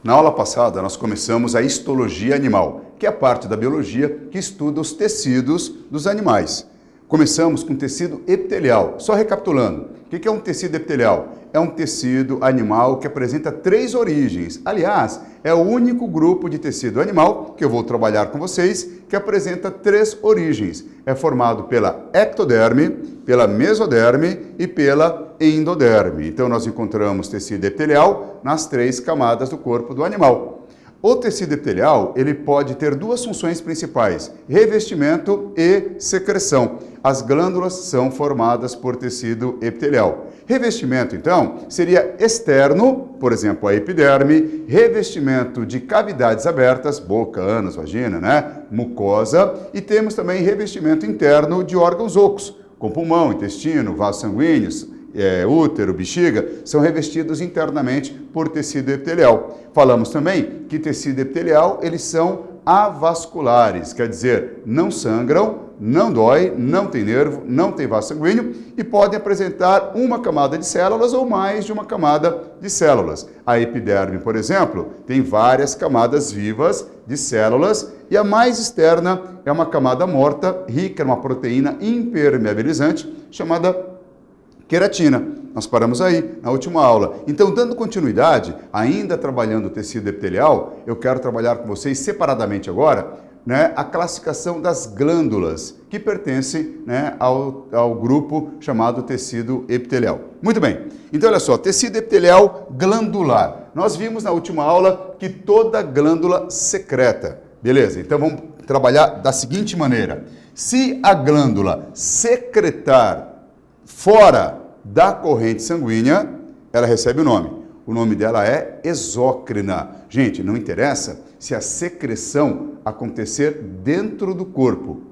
Na aula passada, nós começamos a histologia animal, que é a parte da biologia que estuda os tecidos dos animais. Começamos com tecido epitelial. Só recapitulando, o que é um tecido epitelial? É um tecido animal que apresenta 3 origens. Aliás, é o único grupo de tecido animal que eu vou trabalhar com vocês que apresenta 3 origens. É formado pela ectoderme, pela mesoderme e pela endoderme. Então, nós encontramos tecido epitelial nas 3 camadas do corpo do animal. O tecido epitelial, ele pode ter 2 funções principais, revestimento e secreção. As glândulas são formadas por tecido epitelial. Revestimento, então, seria externo, por exemplo, a epiderme, revestimento de cavidades abertas, boca, ânus, vagina, mucosa, e temos também revestimento interno de órgãos ocos, como pulmão, intestino, vasos sanguíneos, útero, bexiga, são revestidos internamente por tecido epitelial. Falamos também que tecido epitelial, eles são avasculares, quer dizer, não sangram, não dói, não tem nervo, não tem vaso sanguíneo e podem apresentar uma camada de células ou mais de uma camada de células. A epiderme, por exemplo, tem várias camadas vivas de células e a mais externa é uma camada morta, rica em uma proteína impermeabilizante chamada queratina. Nós paramos aí na última aula. Então, dando continuidade, ainda trabalhando o tecido epitelial, eu quero trabalhar com vocês separadamente agora, a classificação das glândulas que pertencem ao grupo chamado tecido epitelial. Muito bem. Então, olha só, tecido epitelial glandular. Nós vimos na última aula que toda glândula secreta. Beleza? Então, vamos trabalhar da seguinte maneira. Se a glândula secretar fora da corrente sanguínea, ela recebe o nome. O nome dela é exócrina. Gente, não interessa se a secreção acontecer dentro do corpo.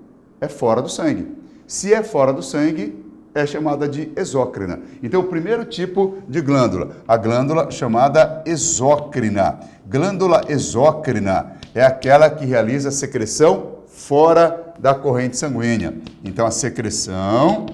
É fora do sangue. Se é fora do sangue, é chamada de exócrina. Então, o primeiro tipo de glândula, a glândula chamada exócrina. Glândula exócrina é aquela que realiza a secreção fora da corrente sanguínea. Então, a secreção...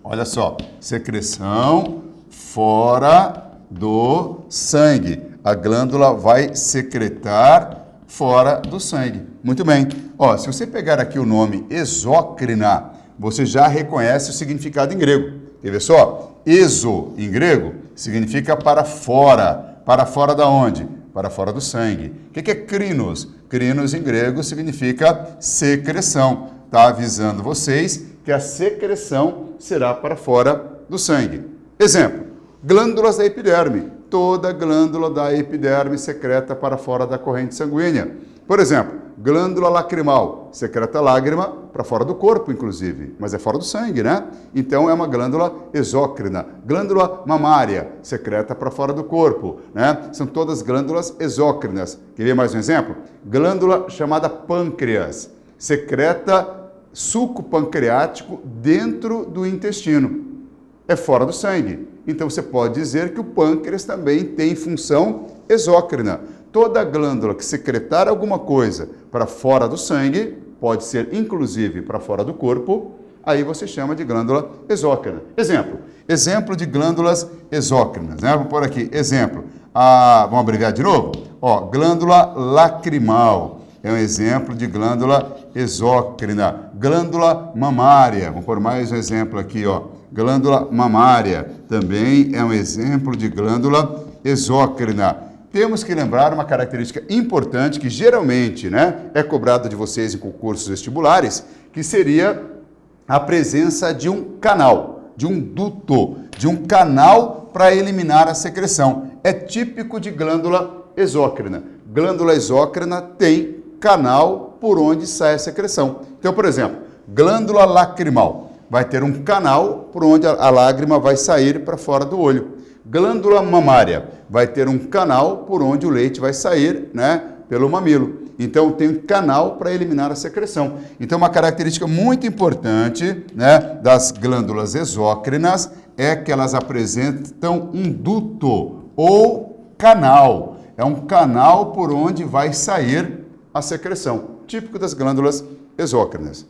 Olha só, secreção fora do sangue. A glândula vai secretar fora do sangue. Muito bem. Ó, se você pegar aqui o nome exócrina, você já reconhece o significado em grego. Quer ver só? Exo, em grego, significa para fora. Para fora da onde? Para fora do sangue. O que é crinos? Crinos, em grego, significa secreção. Está avisando vocês que a secreção será para fora do sangue. Exemplo, glândulas da epiderme. Toda glândula da epiderme secreta para fora da corrente sanguínea. Por exemplo, glândula lacrimal, secreta lágrima para fora do corpo, inclusive, mas é fora do sangue, Então, é uma glândula exócrina. Glândula mamária, secreta para fora do corpo, São todas glândulas exócrinas. Quer ver mais um exemplo? Glândula chamada pâncreas, secreta suco pancreático dentro do intestino. É fora do sangue. Então, você pode dizer que o pâncreas também tem função exócrina. Toda glândula que secretar alguma coisa para fora do sangue, pode ser inclusive para fora do corpo, aí você chama de glândula exócrina. Exemplo de glândulas exócrinas, Vamos pôr aqui, exemplo. Vamos abreviar de novo? Glândula lacrimal. É um exemplo de glândula exócrina. Glândula mamária. Vamos pôr mais um exemplo aqui, Glândula mamária. Também é um exemplo de glândula exócrina. Temos que lembrar uma característica importante que geralmente, é cobrada de vocês em concursos vestibulares, que seria a presença de um canal, de um duto, de um canal para eliminar a secreção. É típico de glândula exócrina. Glândula exócrina tem canal por onde sai a secreção. Então, por exemplo, glândula lacrimal vai ter um canal por onde a lágrima vai sair para fora do olho. Glândula mamária vai ter um canal por onde o leite vai sair, pelo mamilo. Então, tem um canal para eliminar a secreção. Então, uma característica muito importante, das glândulas exócrinas é que elas apresentam um duto ou canal. É um canal por onde vai sair a secreção. típico das glândulas exócrinas.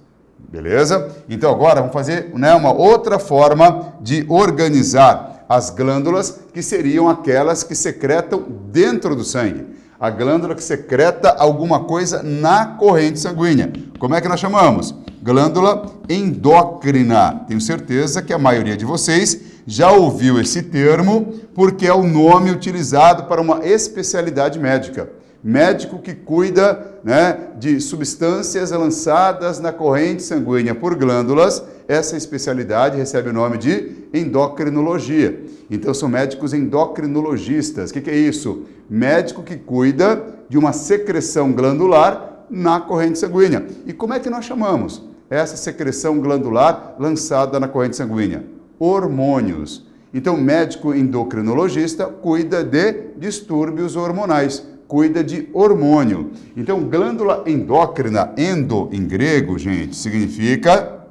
Beleza? Então agora vamos fazer, né, uma outra forma de organizar as glândulas, que seriam aquelas que secretam dentro do sangue. A glândula que secreta alguma coisa na corrente sanguínea. Como é que nós chamamos? Glândula endócrina. Tenho certeza que a maioria de vocês já ouviu esse termo, porque é o nome utilizado para uma especialidade médica. Médico que cuida, né, de substâncias lançadas na corrente sanguínea por glândulas, essa especialidade recebe o nome de endocrinologia. Então, são médicos endocrinologistas. O que é isso? Médico que cuida de uma secreção glandular na corrente sanguínea. E como é que nós chamamos essa secreção glandular lançada na corrente sanguínea? Hormônios. Então, médico endocrinologista cuida de distúrbios hormonais, cuida de hormônio. Então, glândula endócrina, endo em grego, gente, significa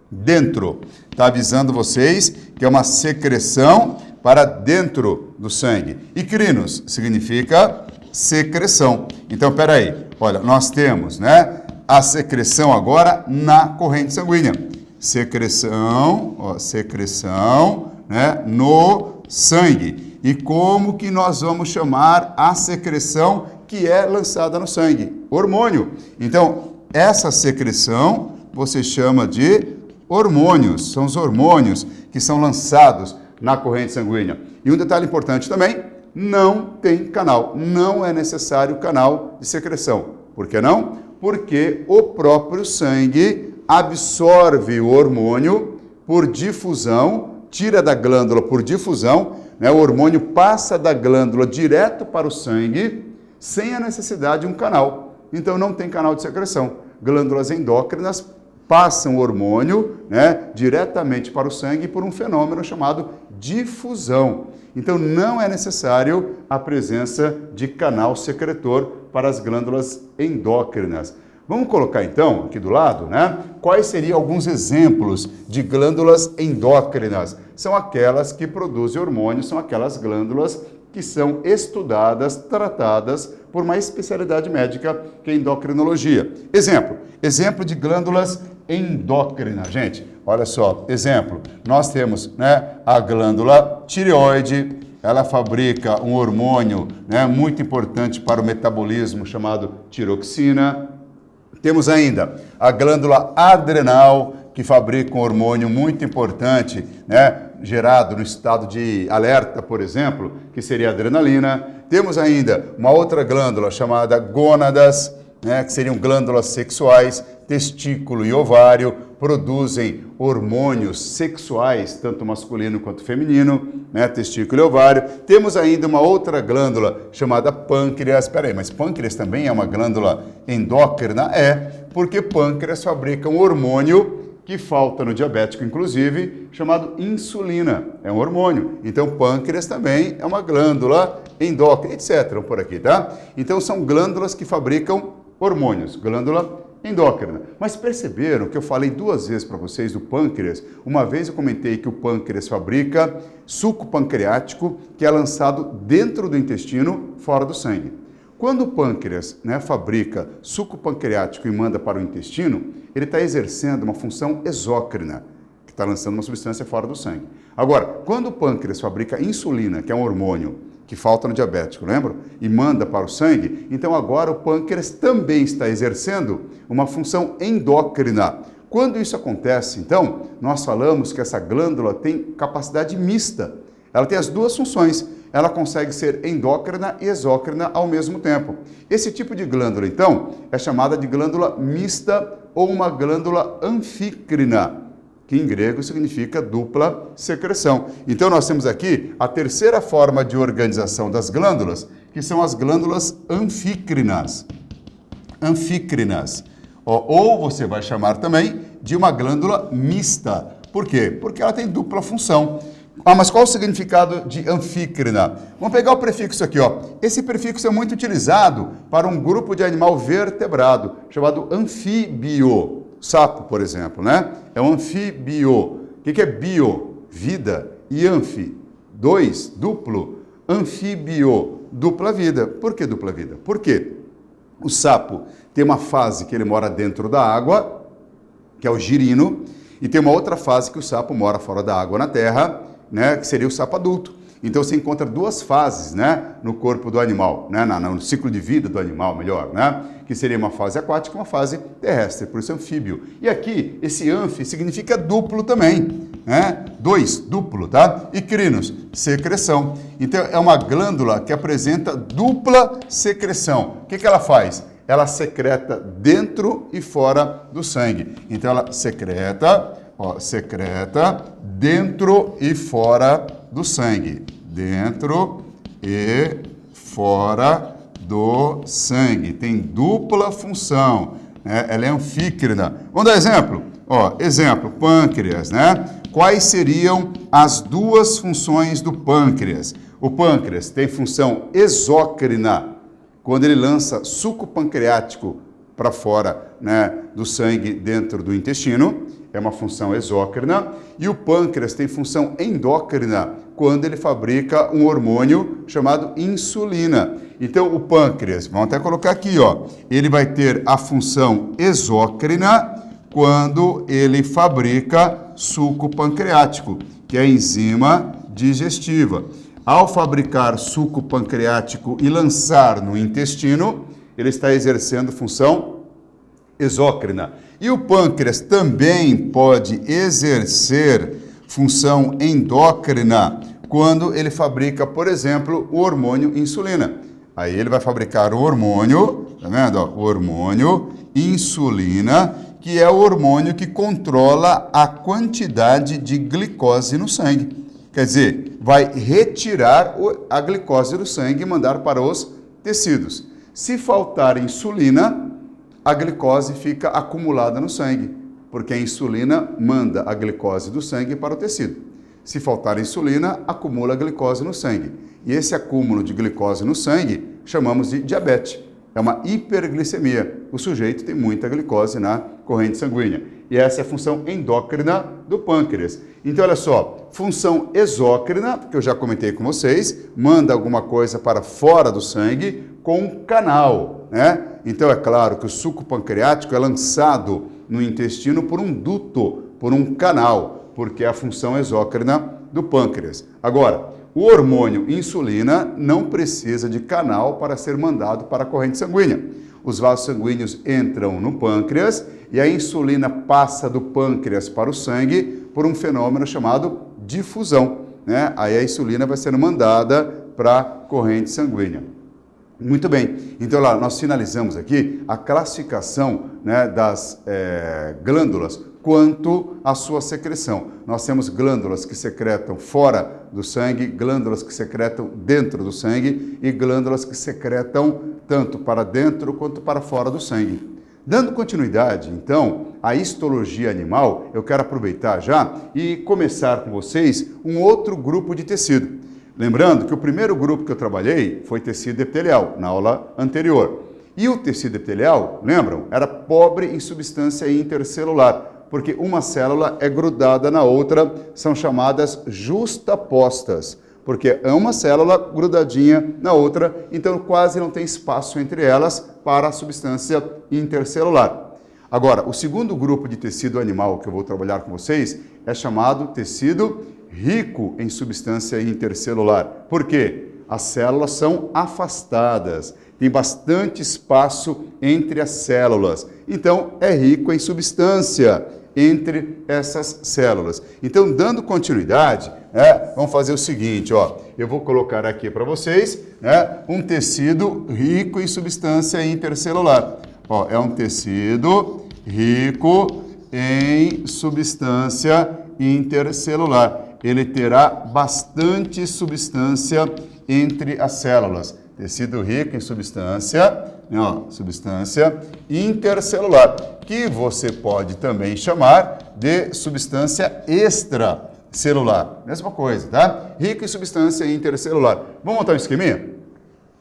dentro. Está avisando vocês que é uma secreção para dentro do sangue. E crinos significa secreção. Então, peraí, olha, nós temos, né, a secreção agora na corrente sanguínea. Secreção, ó, secreção, né, no sangue. E como que nós vamos chamar a secreção que é lançada no sangue? Hormônio. Então, essa secreção você chama de hormônios. São os hormônios que são lançados na corrente sanguínea. E um detalhe importante também, não tem canal. Não é necessário canal de secreção. Por que não? Porque o próprio sangue absorve o hormônio por difusão, tira da glândula por difusão, né? O hormônio passa da glândula direto para o sangue, sem a necessidade de um canal. Então, não tem canal de secreção. Glândulas endócrinas passam o hormônio, né, diretamente para o sangue por um fenômeno chamado difusão. Então, não é necessário a presença de canal secretor para as glândulas endócrinas. Vamos colocar, então, aqui do lado, né, quais seriam alguns exemplos de glândulas endócrinas? São aquelas que produzem hormônios, são aquelas glândulas que são estudadas, tratadas por uma especialidade médica, que é endocrinologia. Exemplo de glândulas endócrinas, gente. Olha só, exemplo, nós temos, né, a glândula tireoide, ela fabrica um hormônio, né, muito importante para o metabolismo chamado tiroxina. Temos ainda a glândula adrenal, que fabrica um hormônio muito importante, né, gerado no estado de alerta, por exemplo, que seria a adrenalina. Temos ainda uma outra glândula chamada gônadas, né, que seriam glândulas sexuais, testículo e ovário, produzem hormônios sexuais, tanto masculino quanto feminino, né, testículo e ovário. Temos ainda uma outra glândula chamada pâncreas. Espera aí, mas pâncreas também é uma glândula endócrina? É, porque pâncreas fabrica um hormônio que falta no diabético, inclusive, chamado insulina. É um hormônio. Então, pâncreas também é uma glândula endócrina, etc. Por aqui, tá? Então, são glândulas que fabricam hormônios, glândula endócrina. Mas perceberam que eu falei duas vezes para vocês do pâncreas? Uma vez eu comentei que o pâncreas fabrica suco pancreático, que é lançado dentro do intestino, fora do sangue. Quando o pâncreas, né, fabrica suco pancreático e manda para o intestino, ele está exercendo uma função exócrina, que está lançando uma substância fora do sangue. Agora, quando o pâncreas fabrica insulina, que é um hormônio que falta no diabético, lembra? E manda para o sangue, então agora o pâncreas também está exercendo uma função endócrina. Quando isso acontece, então, nós falamos que essa glândula tem capacidade mista. Ela tem as duas funções. Ela consegue ser endócrina e exócrina ao mesmo tempo. Esse tipo de glândula, então, é chamada de glândula mista ou uma glândula anfícrina, que em grego significa dupla secreção. Então, nós temos aqui a terceira forma de organização das glândulas, que são as glândulas anfícrinas. Anfícrinas. Ou você vai chamar também de uma glândula mista. Por quê? Porque ela tem dupla função. Ah, mas qual o significado de anfícrina? Vamos pegar o prefixo aqui, ó. Esse prefixo é muito utilizado para um grupo de animal vertebrado, chamado anfíbio. Sapo, por exemplo, né? É um anfíbio. O que é bio? Vida. E anfi? Dois, duplo. Anfíbio, dupla vida. Por que dupla vida? Por quê? O sapo tem uma fase que ele mora dentro da água, que é o girino, e tem uma outra fase que o sapo mora fora da água na terra, né, que seria o sapo adulto. Então você encontra duas fases, né, no corpo do animal, né, no ciclo de vida do animal, melhor, né, que seria uma fase aquática e uma fase terrestre, por isso anfíbio. E aqui, esse anfi significa duplo também, né, dois, duplo, tá? E crinos, secreção. Então é uma glândula que apresenta dupla secreção. O que ela faz? Ela secreta dentro e fora do sangue. Então ela secreta, ó, secreta dentro e fora do sangue. Dentro e fora do sangue. Tem dupla função, né? Ela é anfícrina. Vamos dar exemplo? Ó, exemplo, pâncreas, né? Quais seriam as duas funções do pâncreas? O pâncreas tem função exócrina, quando ele lança suco pancreático para fora, né, do sangue dentro do intestino, é uma função exócrina. E o pâncreas tem função endócrina, quando ele fabrica um hormônio chamado insulina. Então, o pâncreas, vamos até colocar aqui, ó, ele vai ter a função exócrina quando ele fabrica suco pancreático, que é a enzima digestiva. Ao fabricar suco pancreático e lançar no intestino, ele está exercendo função exócrina. E o pâncreas também pode exercer função endócrina quando ele fabrica, por exemplo, o hormônio insulina. Aí ele vai fabricar o hormônio, tá vendo? Ó, o hormônio insulina, que é o hormônio que controla a quantidade de glicose no sangue. Quer dizer, vai retirar a glicose do sangue e mandar para os tecidos. Se faltar insulina, a glicose fica acumulada no sangue, porque a insulina manda a glicose do sangue para o tecido. Se faltar insulina, acumula a glicose no sangue. E esse acúmulo de glicose no sangue chamamos de diabetes. É uma hiperglicemia. O sujeito tem muita glicose na corrente sanguínea. E essa é a função endócrina do pâncreas. Então, olha só, função exócrina, que eu já comentei com vocês, manda alguma coisa para fora do sangue com um canal, né? Então, é claro que o suco pancreático é lançado no intestino por um duto, por um canal, porque é a função exócrina do pâncreas. Agora, o hormônio insulina não precisa de canal para ser mandado para a corrente sanguínea. Os vasos sanguíneos entram no pâncreas e a insulina passa do pâncreas para o sangue por um fenômeno chamado difusão, né? Aí a insulina vai sendo mandada para a corrente sanguínea. Muito bem, então lá nós finalizamos aqui a classificação, né, das glândulas quanto à sua secreção. Nós temos glândulas que secretam fora do sangue, glândulas que secretam dentro do sangue e glândulas que secretam tanto para dentro quanto para fora do sangue. Dando continuidade, então, à histologia animal, eu quero aproveitar já e começar com vocês um outro grupo de tecido. Lembrando que o primeiro grupo que eu trabalhei foi tecido epitelial, na aula anterior. E o tecido epitelial, lembram, era pobre em substância intercelular, porque uma célula é grudada na outra, são chamadas justapostas, porque é uma célula grudadinha na outra, então quase não tem espaço entre elas para a substância intercelular. Agora, o segundo grupo de tecido animal que eu vou trabalhar com vocês é chamado tecido rico em substância intercelular. Por quê? As células são afastadas, tem bastante espaço entre as células, então é rico em substância entre essas células. Então, dando continuidade, vamos fazer o seguinte, ó, eu vou colocar aqui para vocês, um tecido rico em substância intercelular. Ó, é um tecido rico em substância intercelular. Ele terá bastante substância entre as células. Tecido rico em substância, substância intercelular, que você pode também chamar de substância extracelular. Mesma coisa, tá? Rico em substância intercelular. Vamos montar um esqueminha?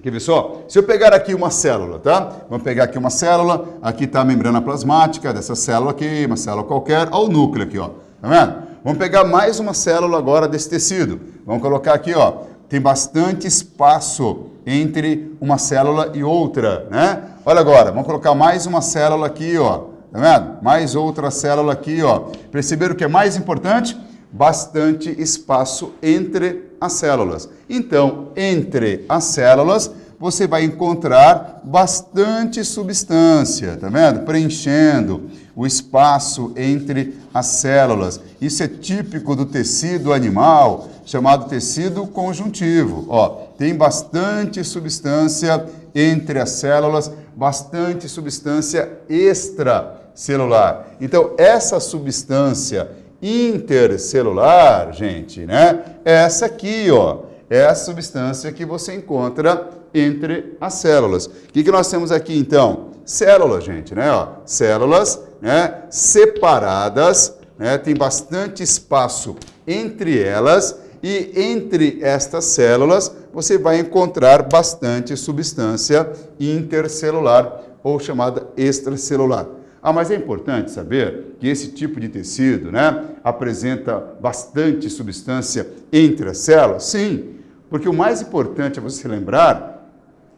Quer ver só? Se eu pegar aqui uma célula, tá? Vamos pegar aqui uma célula, aqui está a membrana plasmática dessa célula aqui, uma célula qualquer, olha o núcleo aqui, ó. Tá vendo? Vamos pegar mais uma célula agora desse tecido. Vamos colocar aqui, ó. Tem bastante espaço entre uma célula e outra, né? Olha agora, vamos colocar mais uma célula aqui, ó. Tá vendo? Mais outra célula aqui, ó. Perceberam o que é mais importante? Bastante espaço entre as células. Então, entre as células, você vai encontrar bastante substância, tá vendo? Preenchendo o espaço entre as células. Isso é típico do tecido animal, chamado tecido conjuntivo. Ó, tem bastante substância entre as células, bastante substância extracelular. Então, essa substância intercelular, gente, né? É essa aqui, ó, é a substância que você encontra entre as células. O que nós temos aqui, então? Células, gente, né? Ó, células, né? Separadas, né? Tem bastante espaço entre elas e entre estas células você vai encontrar bastante substância intercelular ou chamada extracelular. Ah, mas é importante saber que esse tipo de tecido, né, apresenta bastante substância entre as células? Sim, porque o mais importante é você lembrar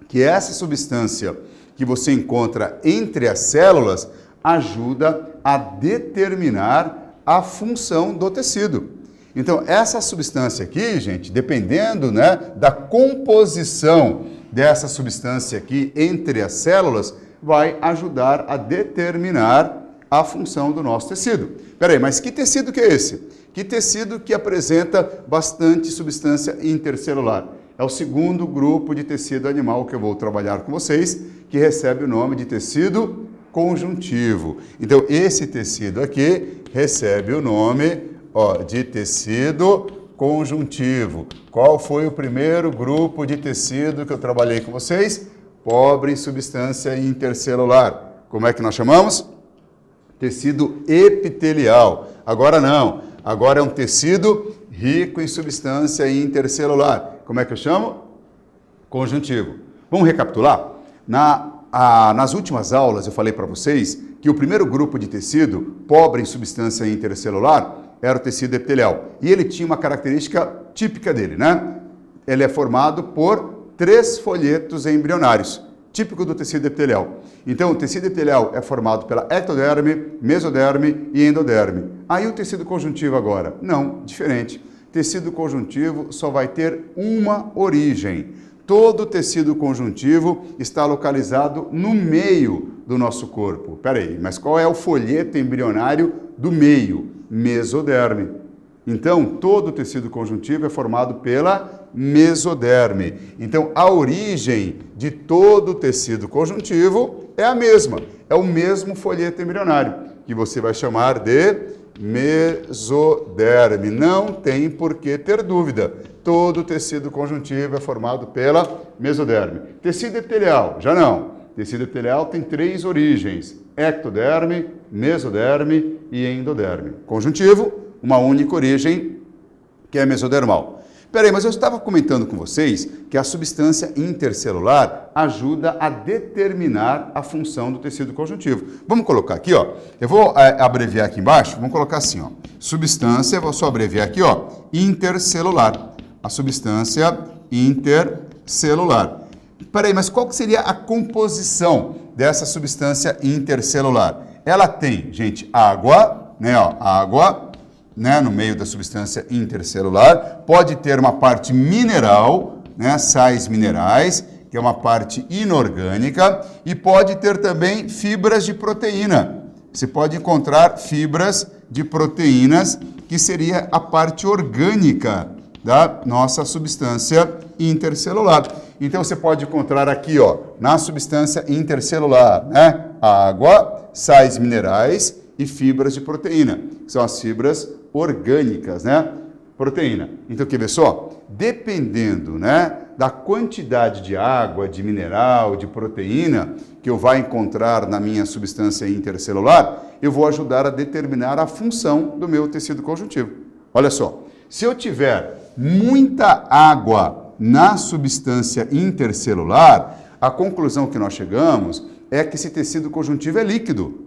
que essa substância que você encontra entre as células ajuda a determinar a função do tecido. Então, essa substância aqui, gente, dependendo, né, da composição dessa substância aqui entre as células, vai ajudar a determinar a função do nosso tecido. Peraí, mas que tecido que é esse? Que tecido que apresenta bastante substância intercelular? É o segundo grupo de tecido animal que eu vou trabalhar com vocês, que recebe o nome de tecido conjuntivo. Então, esse tecido aqui recebe o nome, ó, de tecido conjuntivo. Qual foi o primeiro grupo de tecido que eu trabalhei com vocês? Pobre em substância intercelular. Como é que nós chamamos? Tecido epitelial. Agora não. Agora é um tecido rico em substância intercelular. Como é que eu chamo? Conjuntivo. Vamos recapitular? Nas últimas aulas eu falei para vocês que o primeiro grupo de tecido, pobre em substância intercelular, era o tecido epitelial. E ele tinha uma característica típica dele, né? Ele é formado por 3 folhetos embrionários, típico do tecido epitelial. Então, o tecido epitelial é formado pela ectoderme, mesoderme e endoderme. Aí o tecido conjuntivo agora? Não, diferente. Tecido conjuntivo só vai ter uma origem. Todo tecido conjuntivo está localizado no meio do nosso corpo. Peraí, mas qual é o folheto embrionário do meio? Mesoderme. Então, todo tecido conjuntivo é formado pela mesoderme. Então, a origem de todo tecido conjuntivo é a mesma. É o mesmo folheto embrionário, que você vai chamar de mesoderme. Não tem por que ter dúvida. Todo tecido conjuntivo é formado pela mesoderme. Tecido epitelial, já não. Tecido epitelial tem 3 origens: ectoderme, mesoderme e endoderme. Conjuntivo, uma única origem, que é mesodermal. Peraí, mas eu estava comentando com vocês que a substância intercelular ajuda a determinar a função do tecido conjuntivo. Vamos colocar aqui, ó. Eu vou abreviar aqui embaixo, vamos colocar assim, ó. Substância, vou só abreviar aqui, ó, intercelular. A substância intercelular. Peraí, mas qual que seria a composição dessa substância intercelular? Ela tem, gente, água, né, ó, água, né, no meio da substância intercelular, pode ter uma parte mineral, né, sais minerais, que é uma parte inorgânica, e pode ter também fibras de proteína. Você pode encontrar fibras de proteínas, que seria a parte orgânica da nossa substância intercelular. Então você pode encontrar aqui, ó, na substância intercelular, né, água, sais minerais e fibras de proteína, que são as fibras orgânicas, né? Proteína. Então, quer ver só? Dependendo, né, da quantidade de água, de mineral, de proteína que eu vou encontrar na minha substância intercelular, eu vou ajudar a determinar a função do meu tecido conjuntivo. Olha só, se eu tiver muita água na substância intercelular, a conclusão que nós chegamos é que esse tecido conjuntivo é líquido.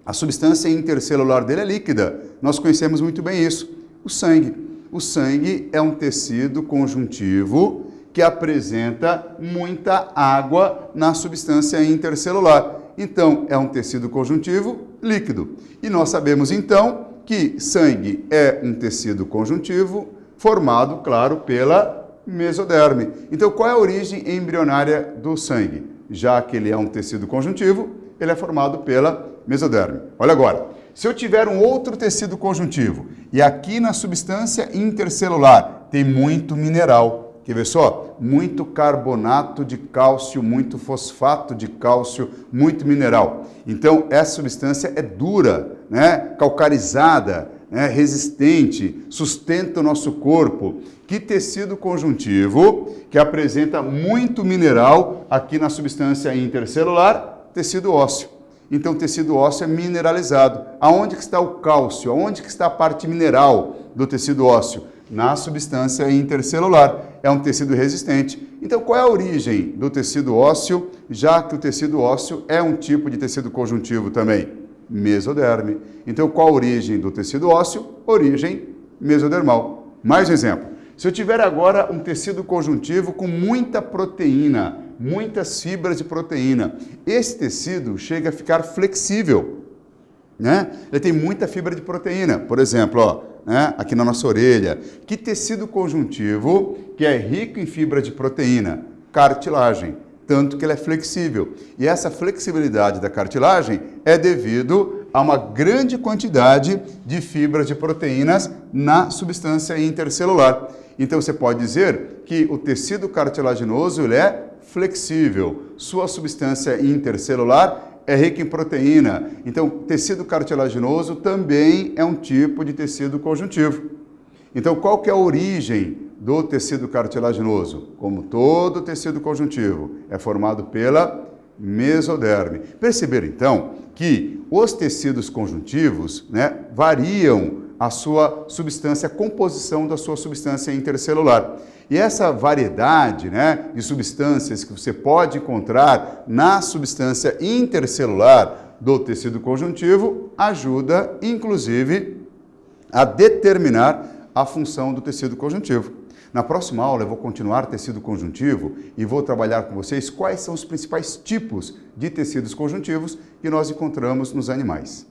A substância intercelular dele é líquida. Nós conhecemos muito bem isso. O sangue. O sangue é um tecido conjuntivo que apresenta muita água na substância intercelular. Então, é um tecido conjuntivo líquido. E nós sabemos, então, que sangue é um tecido conjuntivo formado, claro, pela mesoderme. Então, qual é a origem embrionária do sangue? Já que ele é um tecido conjuntivo, ele é formado pela mesoderme. Olha agora, se eu tiver um outro tecido conjuntivo e aqui na substância intercelular tem muito mineral, quer ver só? Muito carbonato de cálcio, muito fosfato de cálcio, muito mineral. Então, essa substância é dura, né? Calcarizada, né? Resistente, sustenta o nosso corpo. Que tecido conjuntivo que apresenta muito mineral aqui na substância intercelular? Tecido ósseo. Então, o tecido ósseo é mineralizado. Aonde que está o cálcio? Aonde que está a parte mineral do tecido ósseo? Na substância intercelular. É um tecido resistente. Então, qual é a origem do tecido ósseo, já que o tecido ósseo é um tipo de tecido conjuntivo também? Mesoderme. Então, qual a origem do tecido ósseo? Origem mesodermal. Mais um exemplo. Se eu tiver agora um tecido conjuntivo com muita proteína, muitas fibras de proteína, esse tecido chega a ficar flexível, né? Ele tem muita fibra de proteína, por exemplo, ó, né? Aqui na nossa orelha. Que tecido conjuntivo que é rico em fibra de proteína? Cartilagem, tanto que ele é flexível. E essa flexibilidade da cartilagem é devido a uma grande quantidade de fibras de proteínas na substância intercelular. Então, você pode dizer que o tecido cartilaginoso ele é flexível. Sua substância intercelular é rica em proteína. Então, tecido cartilaginoso também é um tipo de tecido conjuntivo. Então, qual que é a origem do tecido cartilaginoso? Como todo tecido conjuntivo, é formado pela mesoderme. Perceberam, então, que os tecidos conjuntivos, né, variam a sua substância, a composição da sua substância intercelular. E essa variedade, né, de substâncias que você pode encontrar na substância intercelular do tecido conjuntivo ajuda, inclusive, a determinar a função do tecido conjuntivo. Na próxima aula eu vou continuar tecido conjuntivo e vou trabalhar com vocês quais são os principais tipos de tecidos conjuntivos que nós encontramos nos animais.